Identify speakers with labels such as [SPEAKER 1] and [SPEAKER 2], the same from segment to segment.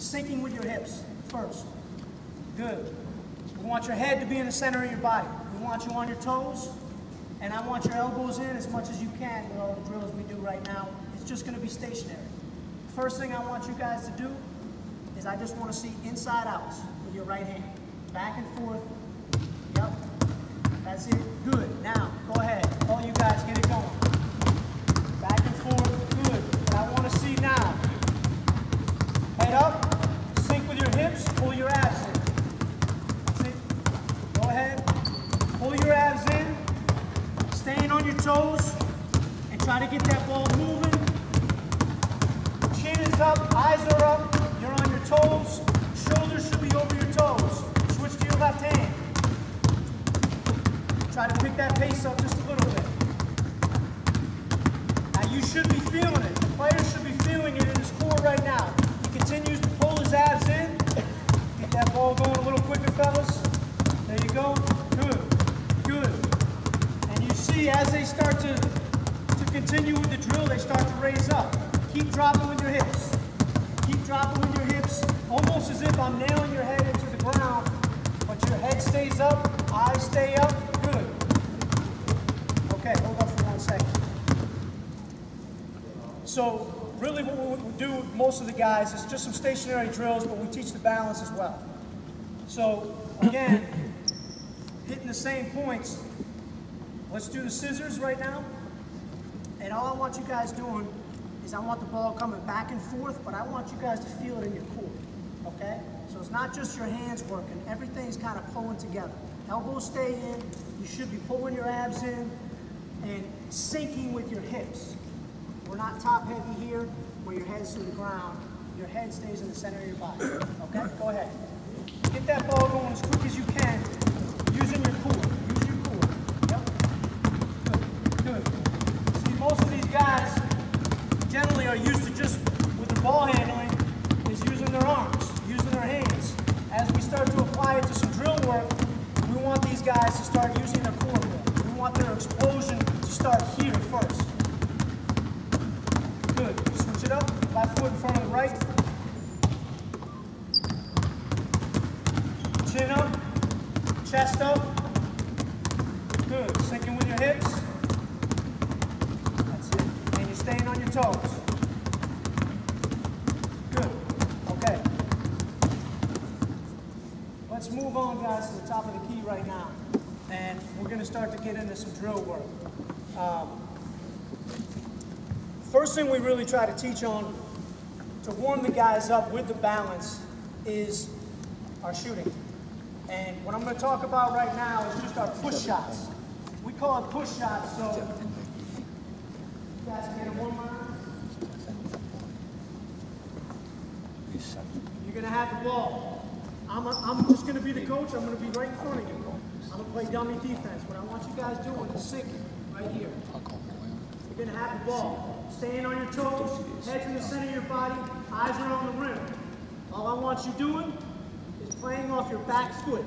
[SPEAKER 1] Sinking with your hips first. Good. We want your head to be in the center of your body. We want you on your toes, and I want your elbows in as much as you can with all the drills we do right now. It's just going to be stationary. First thing I want you guys to do is I just want to see inside outs with your right hand. Back and forth. Yep. That's it. Good. Now, go ahead. All you guys, get it going. Back and forth. Good. What I want to see now. Head up. Sink with your hips. Pull your abs in. That's it. Go ahead. Pull your abs in. Staying on your toes. And try to get that ball moving. Chin is up. Eyes are up. You're on your toes. Shoulders should be over your toes. Switch to your left hand. Try to pick that pace up just a little bit. Now you should be feeling it. The player should be feeling it in his core right now. He continues to pull his abs in. Get that ball going a little quicker, fellas. There you go. Good. Good. And you see as they start to continue with the drill, they start to raise up. Keep dropping with your hips. Keep dropping with your hips, almost as if I'm nailing your head into the ground, but your head stays up, eyes stay up. Good. Okay, hold up for 1 second. So really what we do with most of the guys is just some stationary drills, but we teach the balance as well. So again, hitting the same points. Let's do the scissors right now. And all I want you guys doing is I want the ball coming back and forth, but I want you guys to feel it in your core, okay? So it's not just your hands working, everything's kind of pulling together. Elbows stay in, you should be pulling your abs in and sinking with your hips. We're not top heavy here where your head's to the ground. Your head stays in the center of your body, okay? Go ahead. Get that ball going as quick as you can using your core. Use your core. Yep. Good, good. See, most of these guys generally are used to just, with the ball handling, is using their arms, using their hands. As we start to apply it to some drill work, we want these guys to start using their core more. We want their explosion to start here first. Good. Switch it up. Left foot in front of the right. Chin up. Chest up. Good. Sinking with your hips. That's it. And you're staying on your toes. Good. Okay. Let's move on, guys, to the top of the key right now. And we're going to start to get into some drill work. First thing we really try to teach on to warm the guys up with the balance is our shooting. And what I'm going to talk about right now is just our push shots. We call it push shots, so you guys can get it one more. You're going to have the ball. I'm just going to be the coach. I'm going to be right in front of you. I'm going to play dummy defense. What I want you guys doing is sinking right here. You're going to have the ball. Staying on your toes, head's in the center of your body, eyes are on the rim. All I want you doing is playing off your back foot.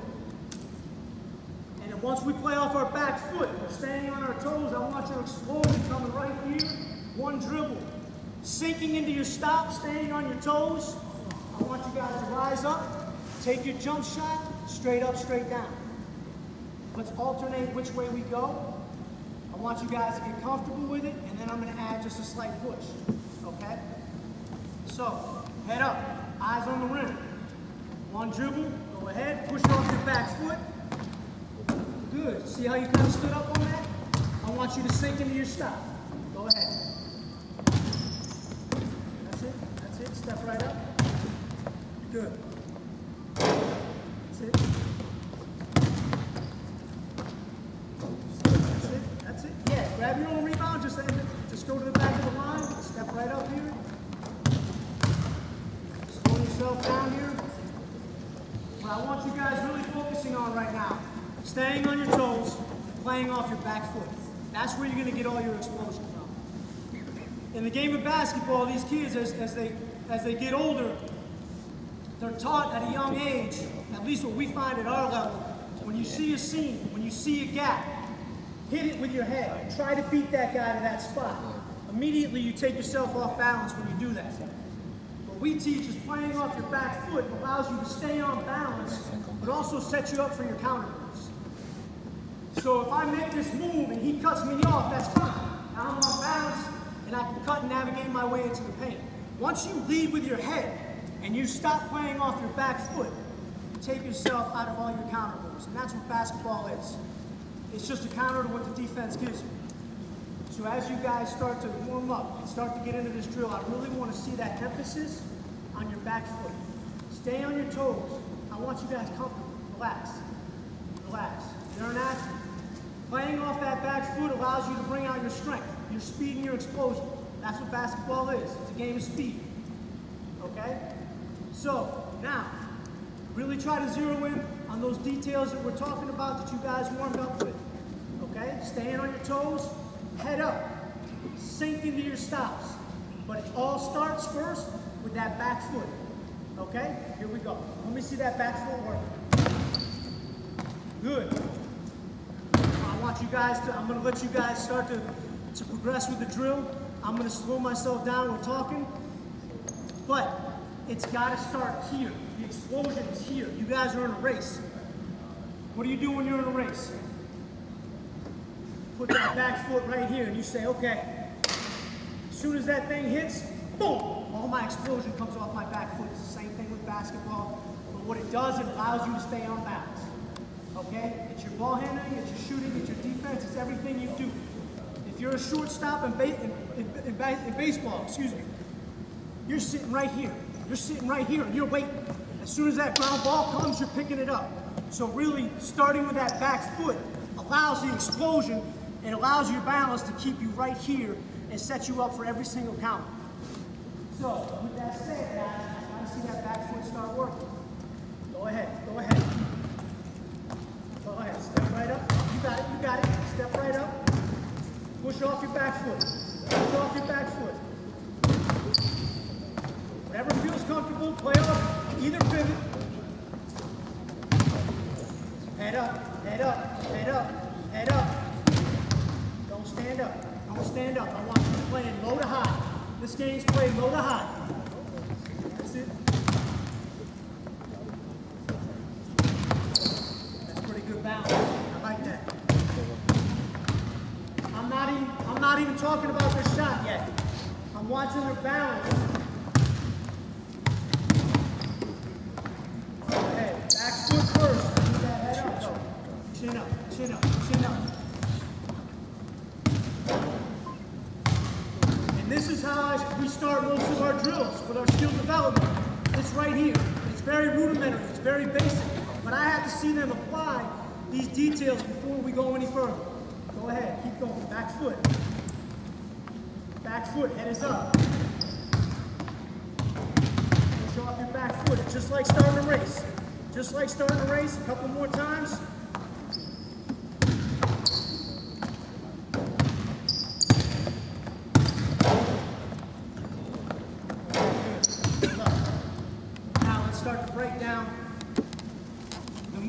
[SPEAKER 1] And then once we play off our back foot, we're staying on our toes, I want your explosion coming right here, one dribble. Sinking into your stop, staying on your toes. I want you guys to rise up, take your jump shot, straight up, straight down. Let's alternate which way we go. I want you guys to get comfortable with it, and then I'm going to add just a slight push, okay? So, head up, eyes on the rim. One dribble, go ahead, push off your back foot. Good. See how you kind of stood up on that? I want you to sink into your stop. Go ahead. That's it, that's it. Step right up. Good. That's it. That's it. Yeah, grab your own rebound, just go to the back of the line, step right up here. Slow yourself down here. What I want you guys really focusing on right now, staying on your toes, playing off your back foot. That's where you're going to get all your explosion from. In the game of basketball, these kids, as they get older, they're taught at a young age, at least what we find at our level, when you see a seam, when you see a gap, hit it with your head. Try to beat that guy to that spot. Immediately you take yourself off balance when you do that. What we teach is playing off your back foot allows you to stay on balance, but also sets you up for your counter moves. So if I make this move and he cuts me off, that's fine. Now I'm on balance and I can cut and navigate my way into the paint. Once you lead with your head and you stop playing off your back foot, you take yourself out of all your counter moves. And that's what basketball is. It's just a counter to what the defense gives you. So as you guys start to warm up and start to get into this drill, I really want to see that emphasis on your back foot. Stay on your toes. I want you guys comfortable. Relax. Relax. You're an athlete. Playing off that back foot allows you to bring out your strength, your speed, and your explosion. That's what basketball is. It's a game of speed. Okay? So, now, really try to zero in on those details that we're talking about that you guys warmed up with. Okay? Staying on your toes, head up, sink into your stops. But it all starts first with that back foot. Okay? Here we go. Let me see that back foot work. Good. I want you guys to, I'm going to let you guys start to progress with the drill. I'm going to slow myself down. We're talking. But it's got to start here. The explosion is here. You guys are in a race. What do you do when you're in a race? Put that back foot right here and you say, okay, as soon as that thing hits, boom, all my explosion comes off my back foot. It's the same thing with basketball. But what it does, it allows you to stay on balance. Okay? It's your ball handling, it's your shooting, it's your defense, it's everything you do. If you're a shortstop in baseball, excuse me, you're sitting right here. You're sitting right here and you're waiting. As soon as that ground ball comes, you're picking it up. So really, starting with that back foot allows the explosion and allows your balance to keep you right here and set you up for every single count. So, with that said, guys, I want to see that back foot start working. Go ahead, go ahead. Go ahead, step right up. You got it, you got it. Step right up. Push off your back foot. Push off your back foot. Whatever feels comfortable, play off either pivot. Head up, head up, head up, head up. Don't stand up. Don't stand up. I want you playing low to high. This game's played low to high. That's it. That's pretty good balance. I like that. I'm not even talking about their shot yet. I'm watching their balance. Okay, back foot first. Move that head up. Go. Chin up, chin up, chin up. And this is how we start most of our drills with our skill development. It's right here. It's very rudimentary. It's very basic. But I have to see them apply these details before we go any further. Go ahead. Keep going. Back foot. Back foot. Head is up. Push off your back foot. It's just like starting a race. Just like starting a race. A couple more times. Start to break down.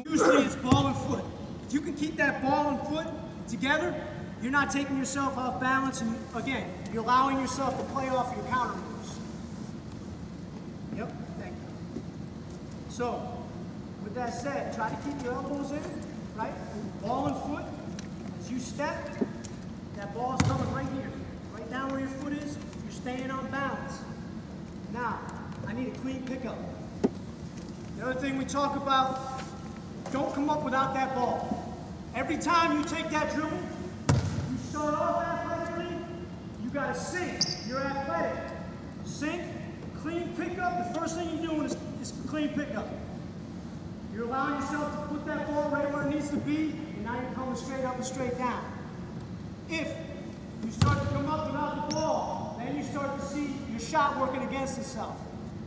[SPEAKER 1] Usually it's ball and foot. If you can keep that ball and foot together, you're not taking yourself off balance, and again, you're allowing yourself to play off your counter moves. Yep, thank you. So, with that said, try to keep your elbows in, right? Ball and foot. As you step, that ball's coming right here. Right down where your foot is, you're staying on balance. Now, I need a clean pickup. The other thing we talk about, don't come up without that ball. Every time you take that dribble, you start off athletically, you got to sink. You're athletic. Sink, clean pickup. The first thing you're doing is clean pickup. You're allowing yourself to put that ball right where it needs to be, and now you're coming straight up and straight down. If you start to come up without the ball, then you start to see your shot working against itself.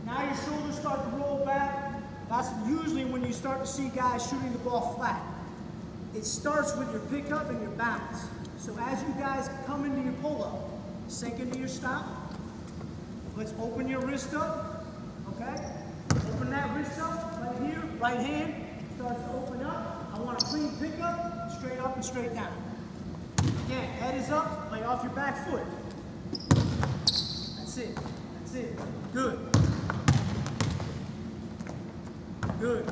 [SPEAKER 1] Now your shoulders start to roll back. That's usually when you start to see guys shooting the ball flat. It starts with your pickup and your balance. So as you guys come into your pull-up, sink into your stop. Let's open your wrist up, okay? Open that wrist up right here. Right hand starts to open up. I want a clean pickup, straight up and straight down. Again, head is up, lay off your back foot. That's it. That's it. Good. Good.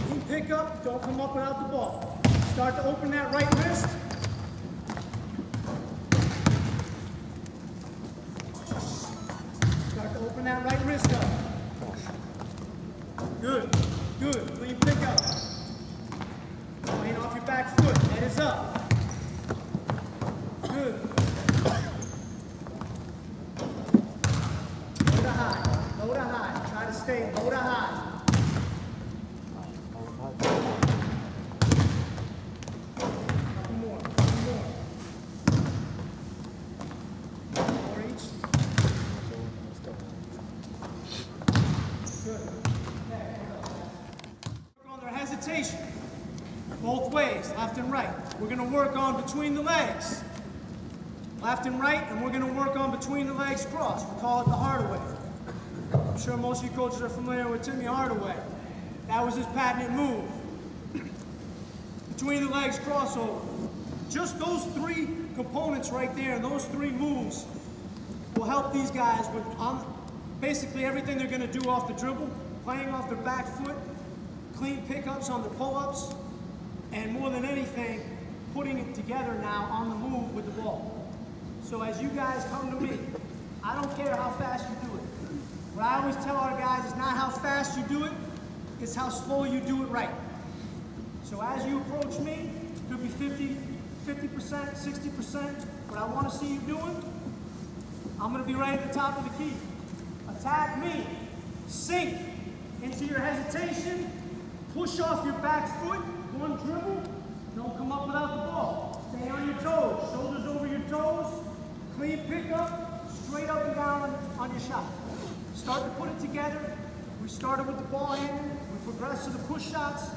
[SPEAKER 1] Clean pickup, don't come up without the ball. Start to open that right wrist. Start to open that right wrist up. Good, good. Clean pickup. Playing off your back foot. Head is up. Good. Low to high. Low to high. Try to stay low to high. Couple more. Couple more. More each. Good. Work on their hesitation. Both ways, left and right. We're going to work on between the legs. Left and right, and we're going to work on between the legs cross. We call it the Hardaway. I'm sure most of you coaches are familiar with Timmy Hardaway. That was his patented move. Between the legs crossover. Just those three components right there, those three moves will help these guys with basically everything they're going to do off the dribble, playing off their back foot, clean pickups on the pull-ups, and more than anything, putting it together now on the move with the ball. So as you guys come to me, I don't care how fast you do it. What I always tell our guys is not how fast you do it, it's how slow you do it right. So as you approach me, it could be 50%, 60%. What I want to see you doing, I'm going to be right at the top of the key. Attack me, sink into your hesitation, push off your back foot, one dribble, don't come up without the ball. Stay on your toes, shoulders over your toes, clean pickup, straight up and down on your shot. Start to put it together. We started with the ball handle, we progressed to the push shots.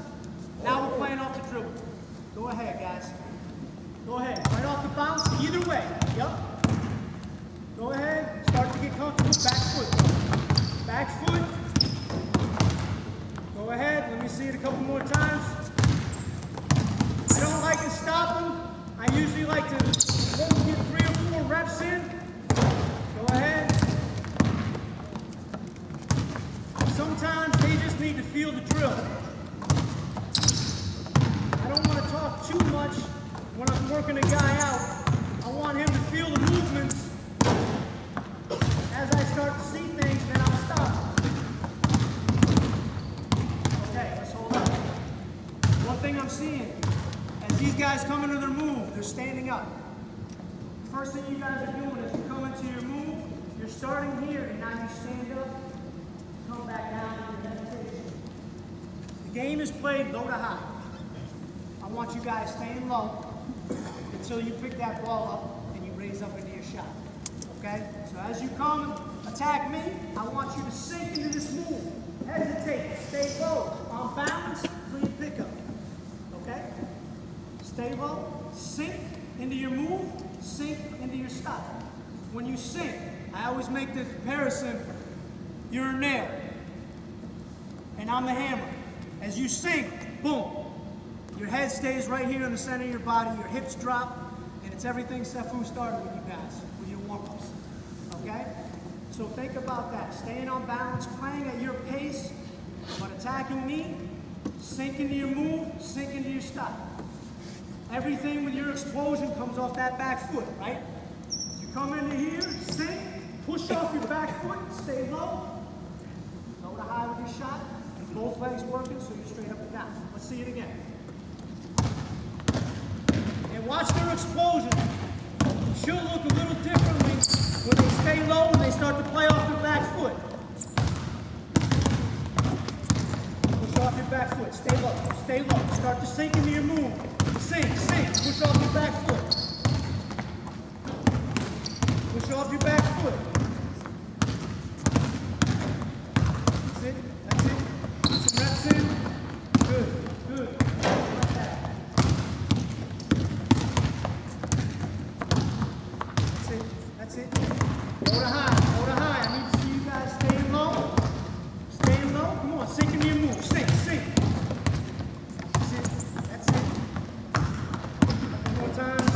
[SPEAKER 1] Now we're playing off the dribble. Go ahead, guys. Go ahead, right off the bounce, either way. Yep. Go ahead, start to get comfortable, back foot. Back foot. Go ahead, let me see it a couple more times. I don't like to stop them. I usually like to get 3 or 4 reps in. Go ahead. Sometimes they just need to feel the drill. I don't want to talk too much when I'm working a guy out. I want him to feel the movements. As I start to see things, then I'll stop. Okay, let's hold up. One thing I'm seeing, as these guys come into their move, they're standing up. First thing you guys are doing is you come into your move, you're starting here, and now you stand up, come back down to your hesitation. The game is played low to high. I want you guys staying low until you pick that ball up and you raise up into your shot. Okay? So as you come attack me, I want you to sink into this move. Hesitate, stay low, on balance, clean pickup. Okay? Stay low, sink into your move, sink into your stop. When you sink, I always make the comparison, you're a nail, and I'm the hammer. As you sink, boom, your head stays right here in the center of your body, your hips drop, and it's everything Sefu started with you guys, with your warm-ups, okay? So think about that, staying on balance, playing at your pace, but attacking me, sink into your move, sink into your stop. Everything with your explosion comes off that back foot, right? You come into here, sink, push off your back foot, stay low, low to high with your shot, and both legs working so you're straight up and down. Let's see it again. And watch their explosion. She'll look a little differently when they stay low and they start to play off their back foot. Push off your back foot, stay low, stay low. Start to sink into your move. Sink, sink, push off your back foot. Push off your back foot. That's it, that's it. Get some reps in. Good, good. Like that. That's it, that's it. Low to high, low to high. I need to see you guys staying low. Staying low, come on, sink into your move. Sink, sink. That's it, that's it. One more time.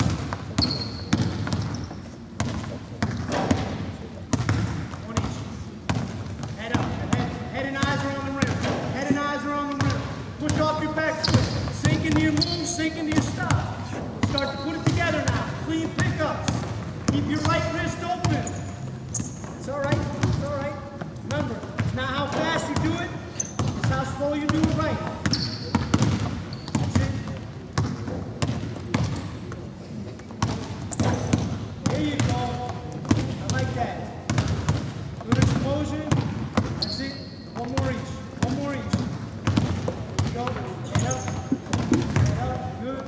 [SPEAKER 1] back foot. Sink into your move, sink into your stop. Start to put it together now. Clean pickups. Keep your right wrist open. It's all right. It's all right. Remember, it's not how fast you do it. It's how slow you do it right. That's it. There you go. I like that. Good explosion. That's it. One more each. One more each. Go. Head up. Head up. Good.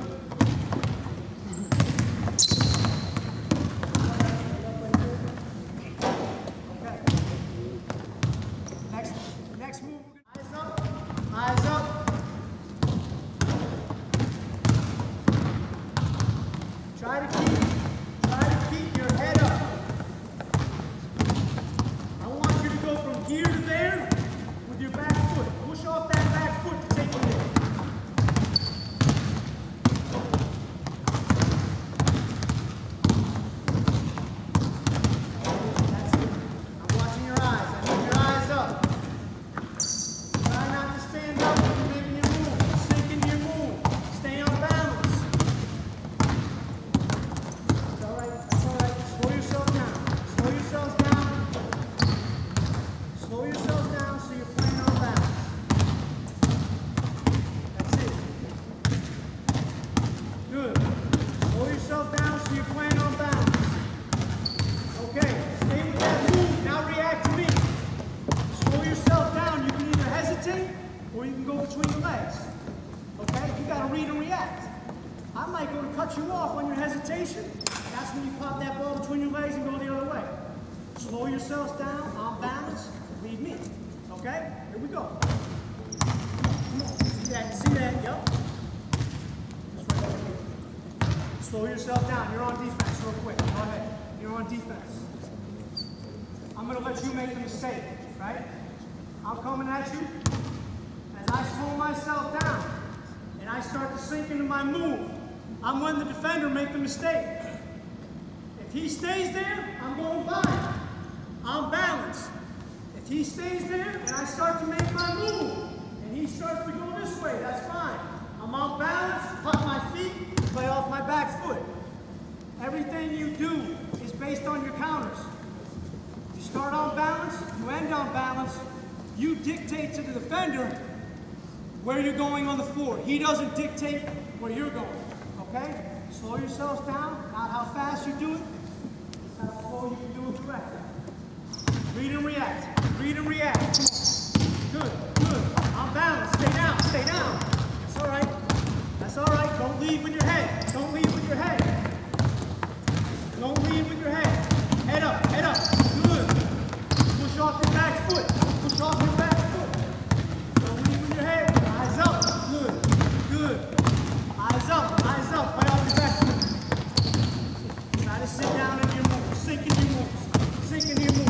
[SPEAKER 1] Next move, eyes up, eyes up. Try to keep your head up. I want you to go from here to there with your back foot. Push off that back foot to take it in. That's it. I'm watching your eyes. I need your eyes up. Try not to stand up when you're making your move. Sink into your move. Stay on balance. It's all right. That's all right. Slow yourself down. Slow yourselves down. Slow yourselves down so you're playing on balance. That's it. Good. Slow yourself down so you're playing on balance. Okay. Stay with that move. Now react to me. Slow yourself down. You can either hesitate or you can go between your legs. Okay? You got to read and react. I might go to cut you off on your hesitation. That's when you pop that ball between your legs and go the other way. Slow yourselves down, on balance, lead me. Okay? Here we go. Come on. See that? See that? Yup. Just right over here. Slow yourself down. You're on defense real quick. Go ahead. You're on defense. I'm going to let you make the mistake, right? I'm coming at you. As I slow myself down and I start to sink into my move, I'm letting the defender make the mistake. If he stays there, I'm going by. I'm balanced. If he stays there and I start to make my move and he starts to go this way, that's fine. I'm on balance, pop my feet, play off my back foot. Everything you do is based on your counters. You start on balance, you end on balance. You dictate to the defender where you're going on the floor. He doesn't dictate where you're going, okay? Slow yourselves down, not how fast you do it, it's how slow you can do it correctly. Read and react, read and react, come on. Good, good, on balance, stay down, stay down. That's all right, that's all right. Don't lead with your head, don't lead with your head. Don't lead with your head. Head up, good. Push off your back foot, push off your back foot. Don't lead with your head, eyes up, good, good. Eyes up, play off your back foot. Try to sit down in your moves, sink in your moves, sink in your moves.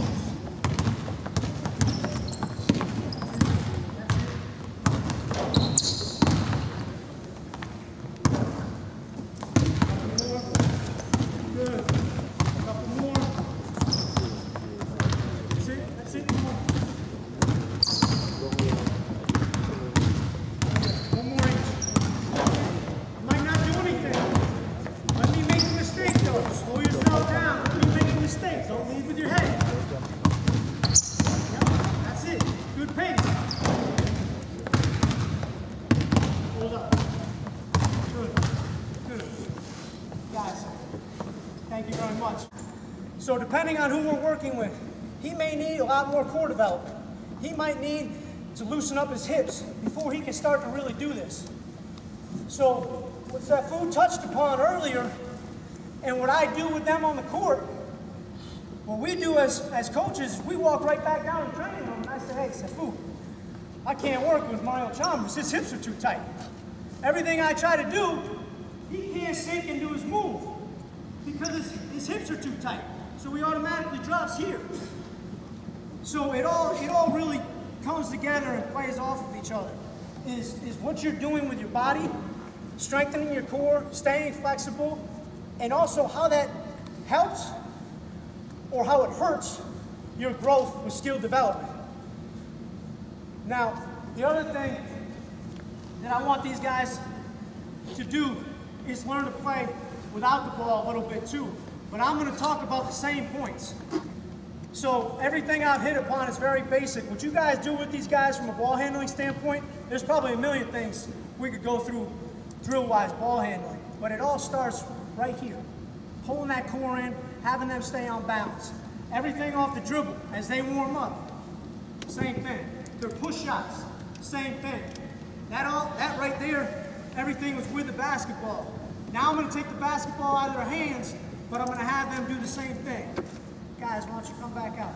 [SPEAKER 1] So depending on who we're working with, he may need a lot more core development. He might need to loosen up his hips before he can start to really do this. So what Safu touched upon earlier, and what I do with them on the court, what we do as coaches, we walk right back down in the training room and I say, hey, Safu, I can't work with Mario Chalmers. His hips are too tight. Everything I try to do, he can't sink into his move because his hips are too tight. So he automatically drops here. So it all really comes together and plays off of each other. Is what you're doing with your body, strengthening your core, staying flexible, and also how that helps or how it hurts your growth with skill development. Now, the other thing that I want these guys to do is learn to play without the ball a little bit too. But I'm going to talk about the same points. So everything I've hit upon is very basic. What you guys do with these guys from a ball handling standpoint, there's probably a million things we could go through drill-wise ball handling. But it all starts right here. Pulling that core in, having them stay on balance. Everything off the dribble as they warm up, same thing. Their push shots, same thing. That right there, everything was with the basketball. Now I'm going to take the basketball out of their hands, but I'm going to have them do the same thing. Guys, why don't you come back out?